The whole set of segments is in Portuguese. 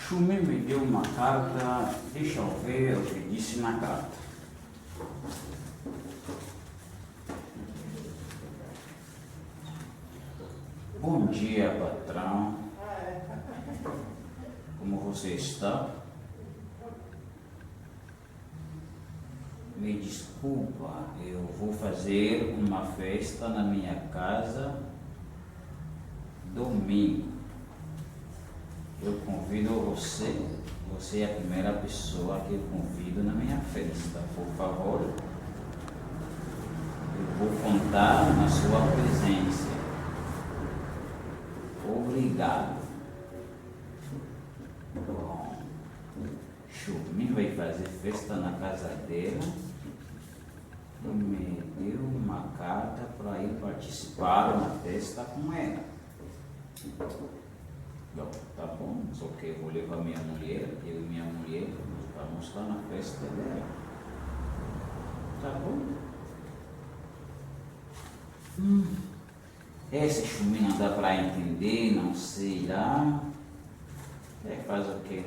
Chumi me deu uma carta, deixa eu ver o que disse na carta. Bom dia, patrão. Como você está? Me desculpa, eu vou fazer uma festa na minha casa domingo. Eu convido você, você é a primeira pessoa que eu convido na minha festa. Por favor, eu vou contar na sua presença. Obrigado. Bom, Chumi vai fazer festa na casa dela e me deu uma carta para ir participar na festa com ela. Bom, tá bom, só que eu vou levar minha mulher, eu e minha mulher, vamos estar na festa dela. Tá bom? Esse Chumi não dá para entender, não sei lá. Faz o quê?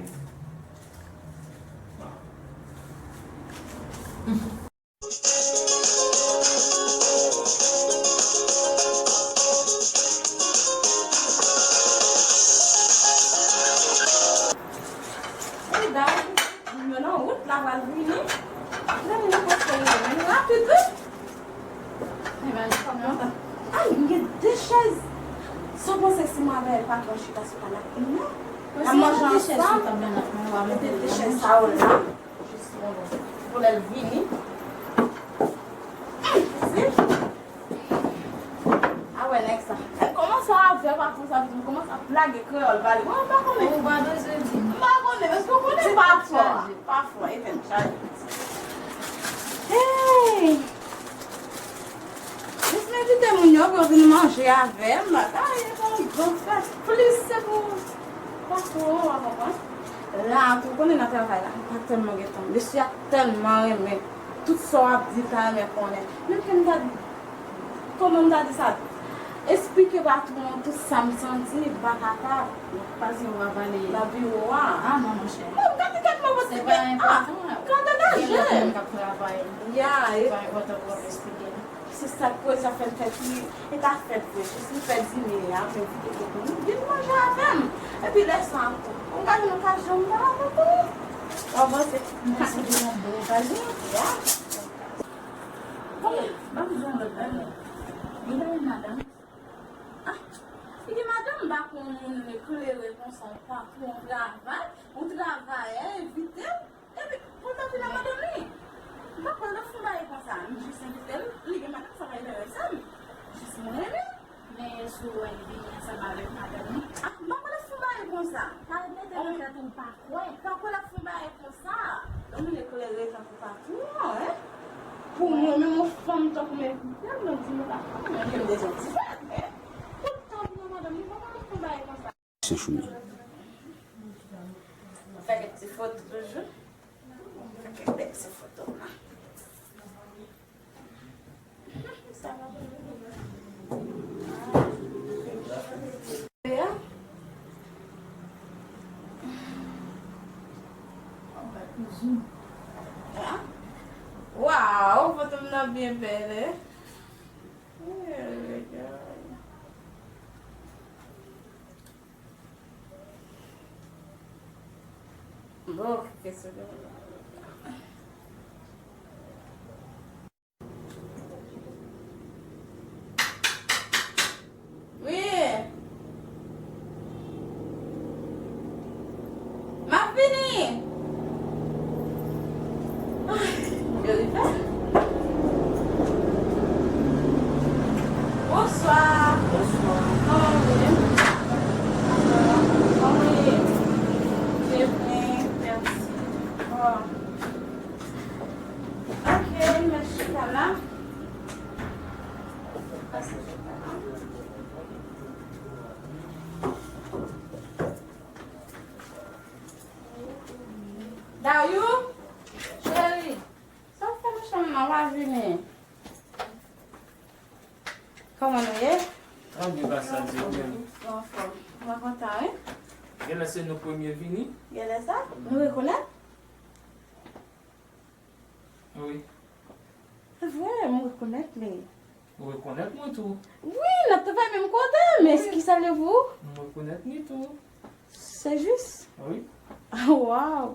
Só você se move para que eu chegue a sua lá. A manger ensemble também, não vai meter deixa ça là. Pour le vini. Ah ouais, next. Elle commence à faire partout ça, elle commence à blaguer créole, va aller. On va connaître. On va deux jeudi. On va connaître parce qu'on connaît parfois. Parfois, il fait une charge. Hey! Je m'invite mon yo pour venir manger avec moi. Ah, il est bon fête. Plus c'est pour là, pour qu'on ait un travail là, pas tellement de temps. Je suis tellement aimé. Tout ça, dit à me connaître. Même quand on dit, comment on a dit ça? Expliquez pas tout le monde, tout ça me sentit, bakata. Parce qu'on va aller. La vie au Ah non, mon cher. Non, quand vous c'est pas important. Quand on a il y a quelqu'un qui travaille. Yeah, il va te expliquer. C'est ça que ça fait et t'as fait je suis fait dîner, hein, mais viens manger avec. Et puis laisse ça. On gagne l'occasion là, on va se Merci de mon beau. vas-y. Pas besoin de parler. Il a une madame. Ah, il dit madame, bah qu'on éclaire comme ça, partout on travaille, vite. Et puis, pour t'en la madame. Bah quand le fond là comme ça, je suis invitée, les madame ça va être ça. Je suis mon ami. Mais souvent, il vient ensemble avec madame. Ah, bah quand le fond là comme ça. Pas de mettre ton parcours. Quand le fond là comme ça, on éclaire comme partout, hein. Pour moi, même mon femme, tant que mes filles, me dit, il y a des gens qui font. Tout le temps, madame, comment le fond là comme ça? C'est Chumi. On fait des petites photos toujours. On fait des petites photos là. Ça va. Uau, photo là bien belle. Bon, qu'est-ce que oui. Ma fini. Bonsoir. Bonsoir. Bienvenue. Merci. Oh. Ok, merci Tala. Dayu? Chérie, ça fait le chemin, on va venir. Comment on est? Ah, bien, bah, ça dit bien. On va content, hein? Ele é no premier vini? Gade sa? Nou rekonet? Oui. Vwe, mou rekonet li. Ou reconnaître moi tout. Oui, nan te fè mèm kote, mè eski sa le vou? Ou reconnaître moi tout. Se jist? Oui. Wow.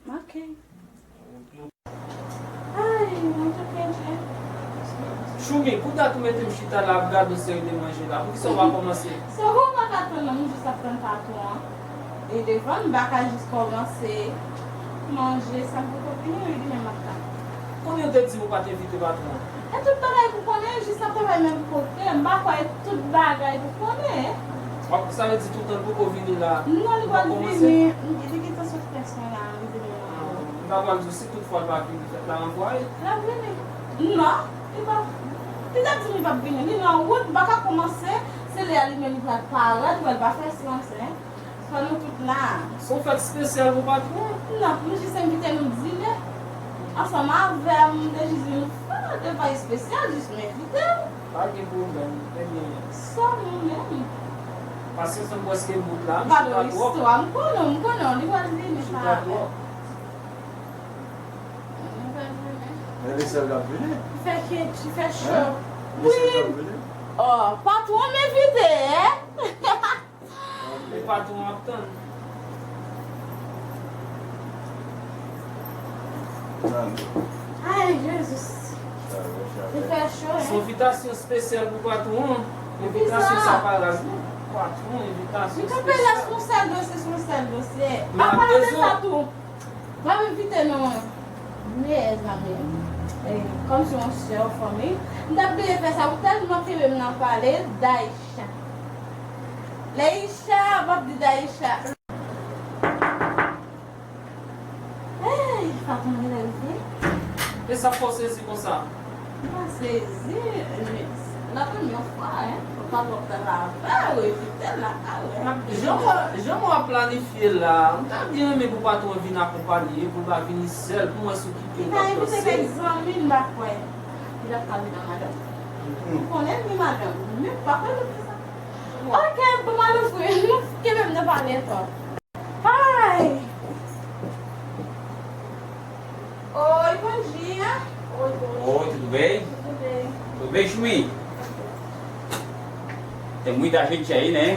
Ok. Ay, mwen te kenje. Choumi, kou da tou mette mchita la gado se de manje la? Pou ki sa va komanse? Se ou baka ton nan mou jist apren patou an. E devan baka jist komanse manje sa pou kopini ou di men maka. Koumyen de di mou pa te invite patron? E tout bagay pou konen, jist ap te vay men pou kote. Mbakwa e tout bagay pou konen. Sa ve di tout an pou ko vini la? Non, li wad vini. Di ki ta sot person la. Mbakwa mzou si tout fwa l pa vini, fet la renvoye? La vini. Non, li va. Ti da di li va vini. Li nan wout baka komanse, se le alimen li va paret, ou el va fè silanse. Swa nou tout la. Son fèt spesyal pou patron? Non, nou jist invite nou dîner. Anseman avem de jist nou fè, de baye spesyal, jist nou invite. Pa gen pou mwen, Sa nou men. Pase son boske mout la, Va do istwa, mkonon, li wad vini. mchita dwo. Ele se la vini? Fè ki, ti fè chou. Ele se la Oui. vini? Oh, patron m'invite, eh? Le patron aptan. Não. Ay, Jesus. Ti fè chou, Son eh? invitasyon spesyal pou patron, invitasyon sa paraz nou. Patron, Mi invitasyon kapè la spesyal. son sel dosye. Ma A pala de bezo. sa tou. Va m'invite nou. Mye zame. Kom si yon sè ou fòmi. Mdap de fè sa ou telman ki mè nan pale Daisha. Laisha, vap di Daisha. Hey, Fatou mè lè. E sa fòse si kon sa? Sezi, la première fois, hein, on parle de la fête, oui, c'était là, Jan mwa planifiye la, mta bien men pou patron vin akompanyi, pou ba vini sel, pou mwen soukipe il yon a invité kapyon des sel. amis, il m'a fait. Il a parlé dans madame. Vous connaissez, mi madame, mais pas de ça. Ok, pour moi, le fruit, qui même de parler, toi. Ai! Oi, bom dia. Oi, bom Oi, tudo bem? Tudo bem. Tudo bem, Chumi? Tem muita gente aí, né?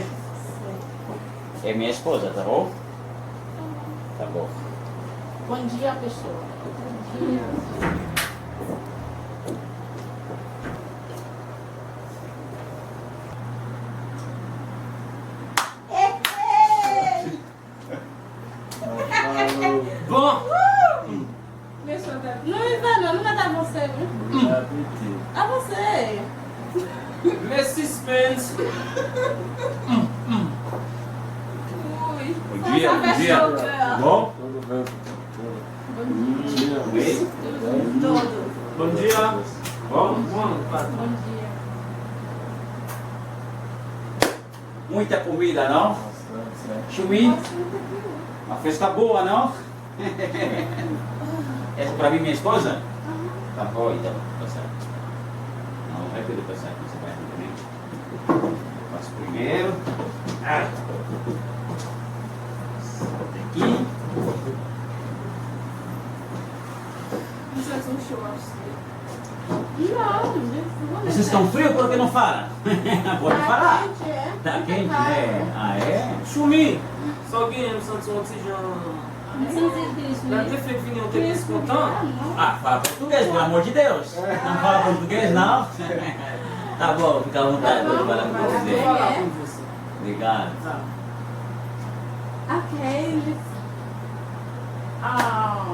É minha esposa, tá bom? Tá bom. Bom dia, pessoa. Bom dia. Bon, Não me vê, não vai dar você, viu? É piti. A você. le suspense. Ui. Bom dia, bom dia. Tudo bom? Tudo bem? Bom dia. Tudo bem? Todo. Bom dia. Bom, patron. Bom dia. Muita comida, não? Bastante, né? Chumi, uma festa boa, não? Essa pra mim, minha esposa? Tá bom, então. Tá certo. Não, vai poder passar aqui, você vai também. Passo primeiro. Ah. Aqui. Isso é um churrasco. Não, Vocês estão frios porque não falam? Pode falar. quente, é. Tá quente, né? Ah, é? Choumi, só alguém me sentiu um tijão. La te fek vini yon te pis kontan. Ah, fala português, pelo amor de Deus. Não fala português, não? Tá bom, fica à vontade, pode falar com Vou você. falar com você. Obrigado. Tá. Ok. Ah.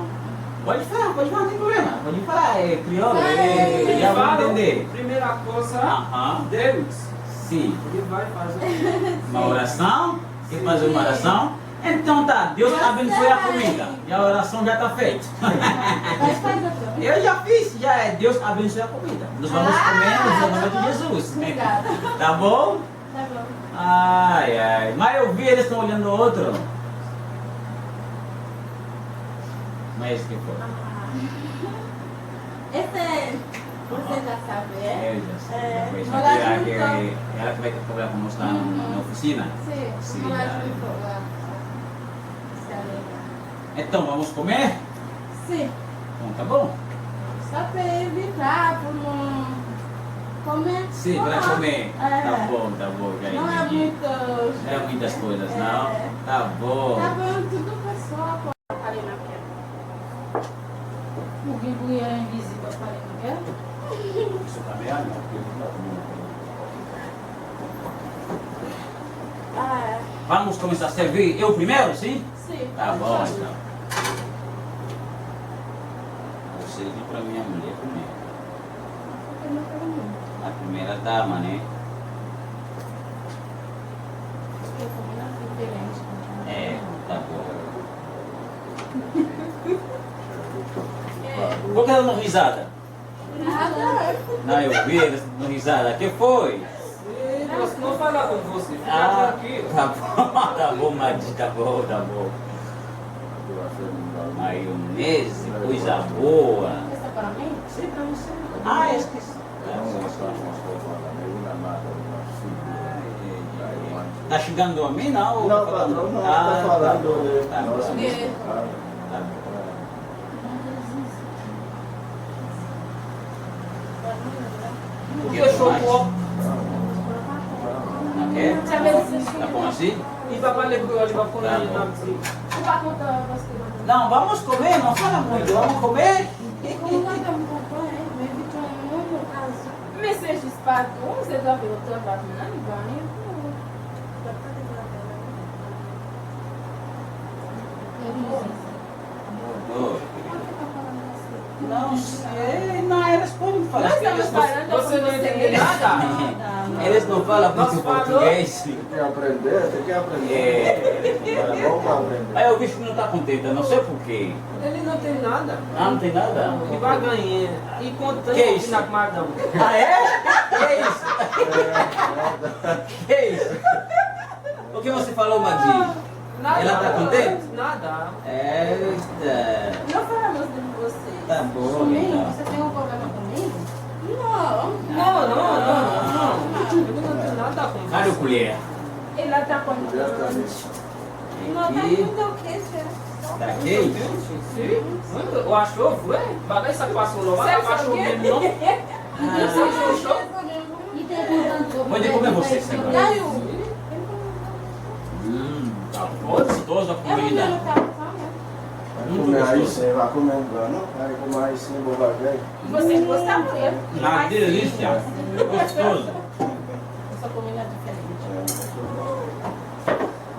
Pode falar, não tem problema. Pode falar, é crioulo, Ei, já vou Fala, entender. primeira coisa, Aham, Deus. sim. Ele vai fazer Uma oração, quer fazer uma oração? Então tá, Deus abençoe a comida. E a oração já está feita. Mas faz a tua. Eu já fiz, já é Deus abençoe a comida. Nós vamos comer no nome de Jesus. Obrigada. Tá bom? Tá bom. Ai, ai. Mas eu vi eles estão olhando o outro. Mas que foi? Esse é. Você já sabe, é? Eu já sei. É, Foi morar chatear que ela que vai trabalhar conosco lá na oficina? Sim, Sim, vamos lá, dale. Sim. Então, vamos comer? Sim. Então, tá bom? Só para evitar, para não comer. Sim, para comer. É. Tá bom, já Não é entendi. muito. Não é muitas coisas, É. não? Tá bom. Tá bom, tudo pessoal. Ali na queda. O Guibu é invisível, falei, não quer? Isso também é não, porque não tá comigo. Ah, é. Vamos começar a servir eu primeiro, sim? Sim. Tá bom, então. Vou servir para minha mulher primeiro. A primeira dama, né? Eu também não fui diferente. É, tá bom. Por que ela não risada? Nada. Não, eu vi ela dando risada. Que foi? Nós não falar com você, fica Ah, tranquilo. tá bom, Madi, tá bom, tá bom. Maionese, coisa boa. Essa é para mim? Sim, para você. Ah, esqueci. Tá chegando a mim, não? Não, patrão, não, tá falando. Tá bom. Nossa, Tá bom. Fechou o copo. Ok? Tá bom assim? E papai levou ali para pôr ali na mesa. O pacote da basquete. Não, vamos comer, não fala muito, vamos comer. Como nós estamos comprando, me evitou muito caso. Mas se esse espaço, você já viu o teu trabalho, não ganha. Não sei, não, eles podem falar. Nós que eles estamos não- falando Você não entendeu nada? Eles não falam muito Nós falou. português. Você quer aprender? Você quer aprender? É. Vamos aprender. Aí o bicho não está contente, eu não sei porquê. Ele não tem nada. Ah, não tem nada? E vai ganhar. E contando Que isso? aqui na Madão. Ah, é? Que isso? Que isso? O que você falou, Madi? Nada. Ela tá contente? Nada. Eita. Não falamos de você. Tá bom, Comigo? então. Você tem um problema comigo? Não. Não. Ele não tem nada com Cadê o você. colher? Ele está com Não tá Aqui. muito quente. Tá quente? Sim. Eu achou, foi? Bagay sa passou lá, vai achou mesmo, não? E tem Pode comer você, senhora. Caiu. Tá gostosa a Eu não comida. quero ficar só, né? Vai comer aí sim, vai comer engano. Vai comer aí sim, bobagem. Você gostava dele? Uma delícia. Gostoso. essa comida é diferente.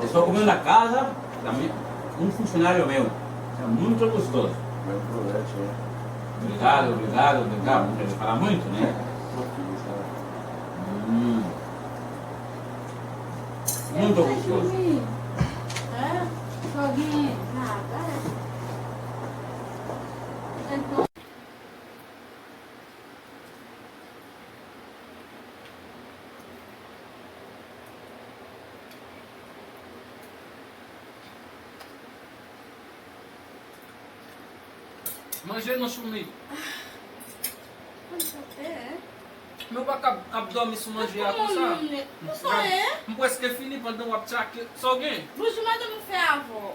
Eu estou comendo na casa um funcionário meu. É muito gostoso. Vai proveito, né? Obrigado, obrigado, obrigado. Ele fala muito, né? Muito gostoso. É? Joguinho. Nada. Então, Manjei no chumito. é. Meu pai abdome se manjei aqui, sabe? Não sou eu. Não pode ser fini para dar um apchaque. Só alguém? Vos manda no ferro.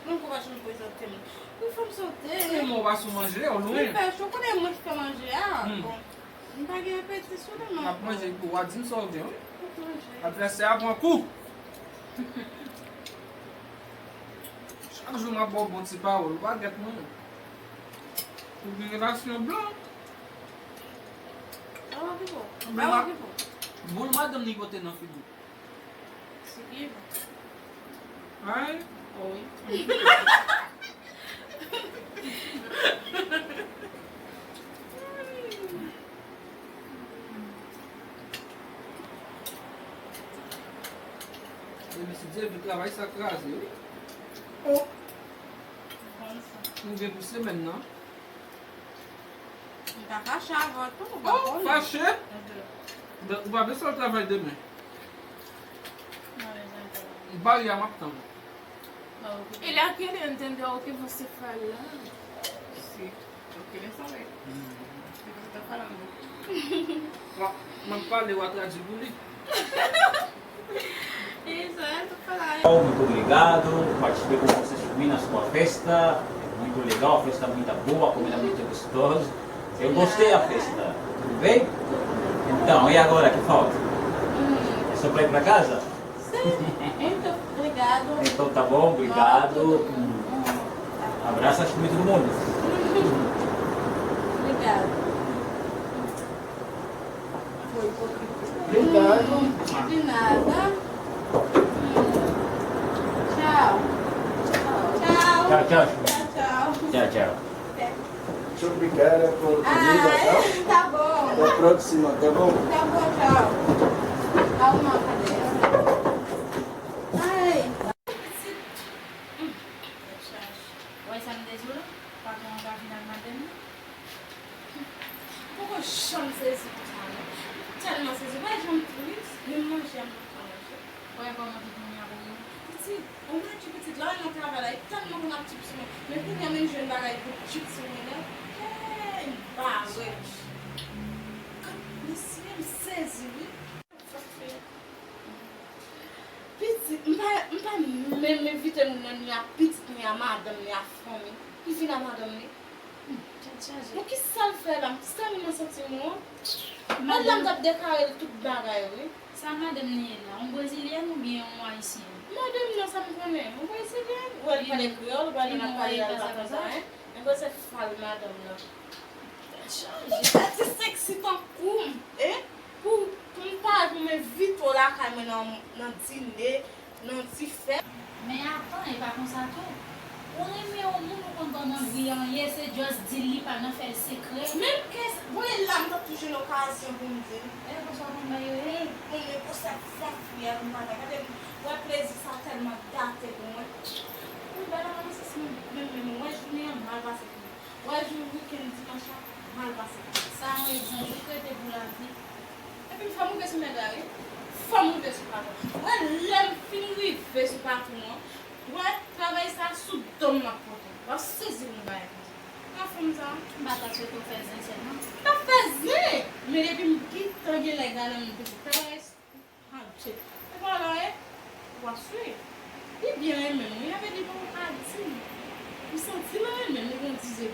Não gosto de coisa assim. Não fomos Quem solteiros. não vai se manjei, ou não Me é? fechou quando é muito pra manjar. Hum. Não paguei repetição não. Ah, manjei, boadinho só alguém. Não. Adversário, uma cu. Chaque jour, ma bobe, bon, c'est pas, ou pas, get moi. Génération blanc. Ela que bom. Mas Ela lá- que bom. Bon, madame, ni voter non figu. Seguiu. Ai, Oi. ele me disse, ele travaille sa classe. Não vem por você mesmo, não? Tá cachava, tudo Oh, bom. fâché. Vai ver se ela trabalha de mim. Vai a matão. Ele é aquele, entendeu o que você fala? Sim. Eu queria saber. O que você tá falando? Mas falei o atrás de bullying. Isso, é, tô falando. Muito obrigado, participei com vocês comigo na sua festa, muito legal, a festa muito boa, a comida muito gostosa. Eu gostei da festa, tudo bem? Então, e agora, que falta? É só para ir para casa? Muito obrigado. Então tá bom, obrigado. Abraço a todo mundo. Obrigado. Obrigado. De nada. Tchau. Tchau. Tchau, tchau. Tchau. Tchau, tchau. Muito obrigado por comida, tá? Tá bom. Até a próxima, tá bom? Tá bom, tchau. Arruma a cadeira. Ai. Ouais, ça me désolé. Pas qu'on va finalement madame. Pourquoi je chante ces tellement c'est vrai, j'aime plus. Mais moi, j'aime pas. Ouais, comment tu peux m'y avoir? Petit, on a du petit là, on travaille tellement qu'on a petit petit. Mais pour qu'il y a même jeune bagaille pour petit petit là. Bah ouais. Mais si elle saisit, oui. Petit, m'pas même éviter mon a petit ni a madame ni a famille. Il vient à madame ni. Pour qui ça le fait là? Ça me senti moi. Madame t'a déclaré toute bagaille oui. Ça madame ni là, on brésilienne ou bien on haïtien? Madame non ça me connaît. On va essayer. Ou elle parle créole, ou elle n'a pas parlé à ça. Mais quoi c'est folle madame là. C'est sexy tant coup. Eh? Pour pas me vite là quand même dans dîner, dans petit fête. Mais attends, il pas comme ça tout. On est mis au monde quand on a vu rien, c'est juste dire pas non faire secret. Même que vous voyez là, on a toujours l'occasion pour me dire. Et pour ça on va y aller. On est pour ça fille à moi. Ouais, plaisir ça tellement gâté pour moi. Oui, ben là, c'est même moi je viens mal passé. Ouais, je week-end dimanche mal passé. Ça on est bien, je traite pour la vie. Et puis femme que se met là, femme que se passe. Ouais, l'aime finir fait ce partout moi. Ouais, travailler ça sous dôme ma porte. Va saisir mon bail. Comment femme ça? Bah t'as fait ton faire sincèrement. Pas faisé. Mais depuis me quitte tant que les gars dans mon petit travail. Ah, c'est voilà, hein. Voir suivre. Il bien même, il avait dit bon à dire. Il sentit même, il me disait